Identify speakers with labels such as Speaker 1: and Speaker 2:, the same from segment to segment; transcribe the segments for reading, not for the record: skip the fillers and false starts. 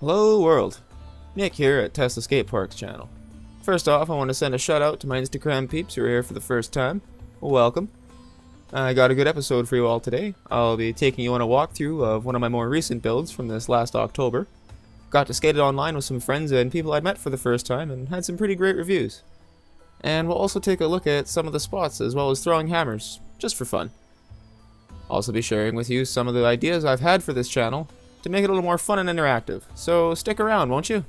Speaker 1: Hello world, Nick here at Tesla Skate Parks channel. First off, I want to send a shout out to my Instagram peeps who are here for the first time. Welcome. I got a good episode for you all today. I'll be taking you on a walkthrough of one of my more recent builds from this last October. Got to skate it online with some friends and people I'd met for the first time and had some pretty great reviews. And we'll also take a look at some of the spots as well as throwing hammers, just for fun. Also be sharing with you some of the ideas I've had for this channel to make it a little more fun and interactive, so stick around, won't you?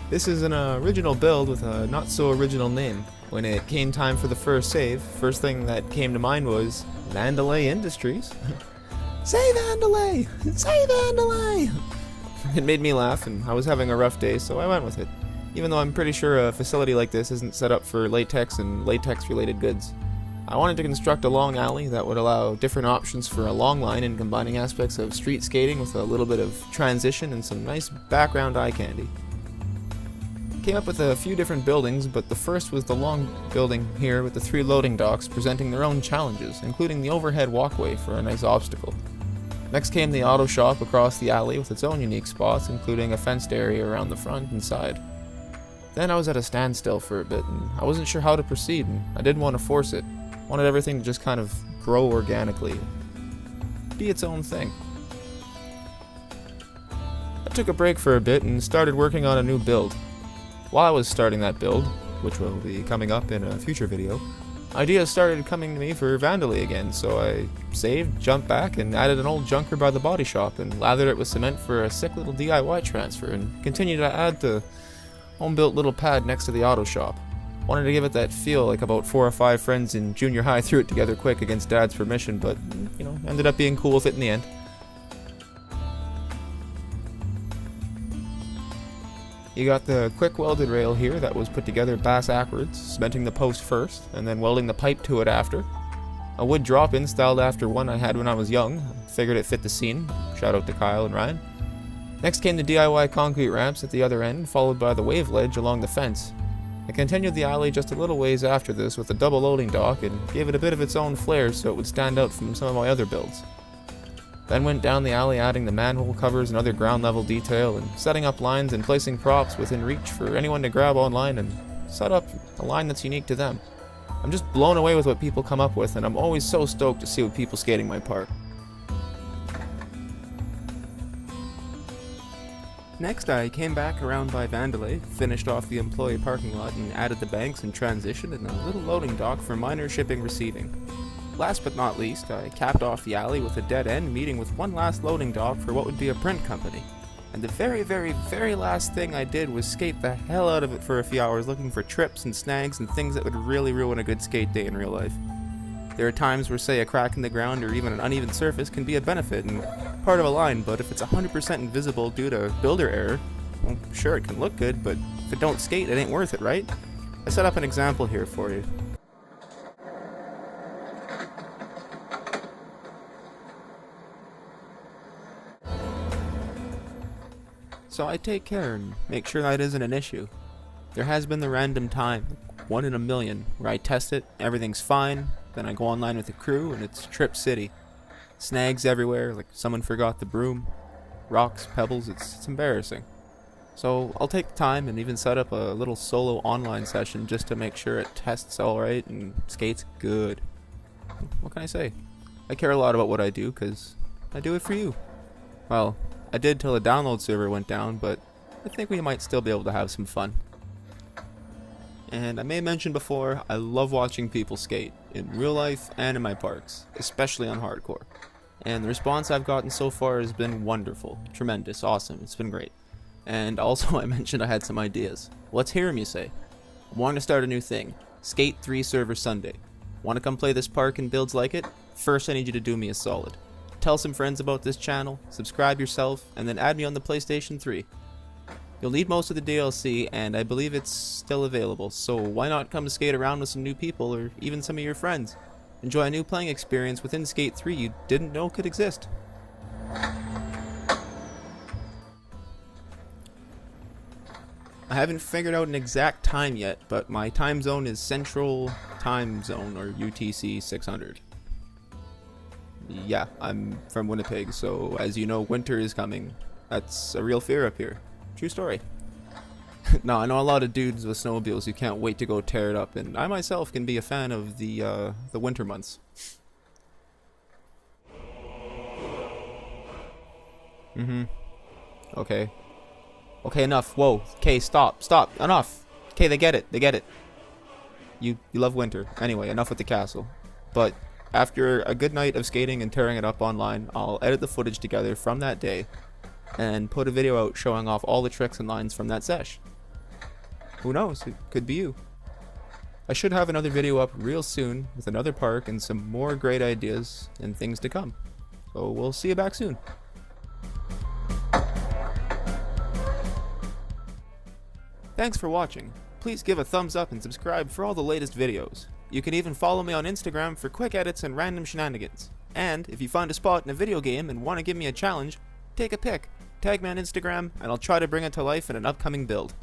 Speaker 1: This is an original build with a not so original name. When it came time for the first save, first thing that came to mind was Vandalay Industries. Say Vandalay! Say Vandalay! It made me laugh, and I was having a rough day, so I went with it. Even though I'm pretty sure a facility like this isn't set up for latex and latex-related goods. I wanted to construct a long alley that would allow different options for a long line and combining aspects of street skating with a little bit of transition and some nice background eye candy. Came up with a few different buildings, but the first was the long building here with the 3 loading docks presenting their own challenges, including the overhead walkway for a nice obstacle. Next came the auto shop across the alley with its own unique spots, including a fenced area around the front and side. Then I was at a standstill for a bit, and I wasn't sure how to proceed, and I didn't want to force it. Wanted everything to just kind of grow organically, be its own thing. I took a break for a bit and started working on a new build. While I was starting that build, which will be coming up in a future video, ideas started coming to me for Vandalay again, so I saved, jumped back, and added an old junker by the body shop and lathered it with cement for a sick little DIY transfer, and continued to add the home-built little pad next to the auto shop. Wanted to give it that feel like about 4 or 5 friends in junior high threw it together quick against Dad's permission, but, ended up being cool with it in the end. You got the quick welded rail here that was put together backwards, cementing the post first, and then welding the pipe to it after. A wood drop-in styled after one I had when I was young. Figured it fit the scene. Shout out to Kyle and Ryan. Next came the DIY concrete ramps at the other end, followed by the wave ledge along the fence. I continued the alley just a little ways after this with a double loading dock and gave it a bit of its own flair so it would stand out from some of my other builds. Then went down the alley adding the manhole covers and other ground level detail and setting up lines and placing props within reach for anyone to grab online and set up a line that's unique to them. I'm just blown away with what people come up with, and I'm always so stoked to see what people skating my park. Next I came back around by Vandalay, finished off the employee parking lot and added the banks and transition and a little loading dock for minor shipping receiving. Last but not least, I capped off the alley with a dead end meeting with one last loading dock for what would be a print company. And the very last thing I did was skate the hell out of it for a few hours looking for trips and snags and things that would really ruin a good skate day in real life. There are times where, say, a crack in the ground or even an uneven surface can be a benefit and part of a line, but if it's 100% invisible due to builder error, well, sure, it can look good, but if it don't skate, it ain't worth it, right? I set up an example here for you. So I take care and make sure that isn't an issue. There has been the random time, 1 in a million, where I test it, everything's fine, then I go online with the crew and it's Trip City. Snags everywhere, like someone forgot the broom, rocks, pebbles, it's embarrassing. So I'll take the time and even set up a little solo online session just to make sure it tests alright and skates good. What can I say? I care a lot about what I do because I do it for you. Well, I did till the download server went down, but I think we might still be able to have some fun. And I may have mentioned before, I love watching people skate, in real life and in my parks, especially on hardcore. And the response I've gotten so far has been wonderful, tremendous, awesome, it's been great. And also I mentioned I had some ideas. Let's hear 'em, you say. I want to start a new thing, Skate 3 Server Sunday. Want to come play this park and builds like it? First I need you to do me a solid. Tell some friends about this channel, subscribe yourself, and then add me on the PlayStation 3. You'll need most of the DLC, and I believe it's still available, so why not come skate around with some new people or even some of your friends? Enjoy a new playing experience within Skate 3 you didn't know could exist. I haven't figured out an exact time yet, but my time zone is Central Time Zone, or UTC 600. Yeah, I'm from Winnipeg, so as you know, winter is coming. That's a real fear up here. True story. No, I know a lot of dudes with snowmobiles who can't wait to go tear it up, and I myself can be a fan of the winter months. Okay. Okay, enough. Whoa. Okay, stop. Stop. Enough. Okay, they get it. They get it. You love winter. Anyway, enough with the castle. But after a good night of skating and tearing it up online, I'll edit the footage together from that day and put a video out showing off all the tricks and lines from that sesh. Who knows? It could be you. I should have another video up real soon with another park and some more great ideas and things to come. So we'll see you back soon. Thanks for watching. Please give a thumbs up and subscribe for all the latest videos. You can even follow me on Instagram for quick edits and random shenanigans. And if you find a spot in a video game and want to give me a challenge, take a pic, tag me on Instagram, and I'll try to bring it to life in an upcoming build.